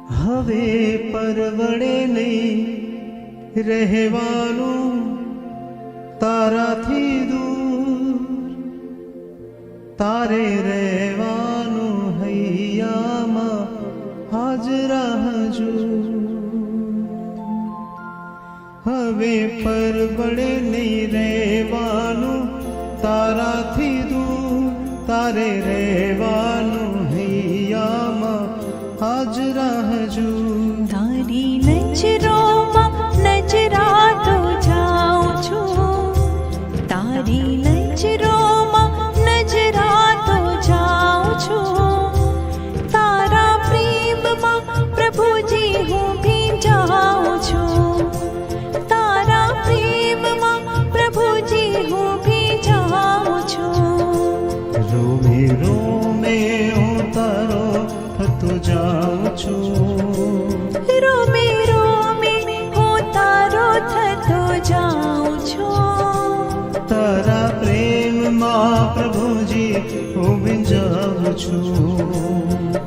હવે પરવડે નહીં રહેવાનું તારાથી દૂર, તારે રહેવાનું હૈયામાં હાજરા હજૂર. હવે પરવડે નહીં રહેવાનું તારાથી દૂર, તારે રહેવાનું હૈયામાં હાજરા હજૂર. તારી નજરોમાં નજરાતો જાઉં છું, તારી નજરોમાં નજરાતો જાઉં છું. તારા પ્રેમમાં પ્રભુજી હું ભીંજાઉં છું, તારા પ્રેમમાં પ્રભુજી હું ભીંજાઉં છું. રોમે રોમે હું તારો થતો જાઉં છું, રોમે રોમે હું તારો થતો જાઉં છું. તારા પ્રેમમાં પ્રભુજી હું ભીંજાઉં છું.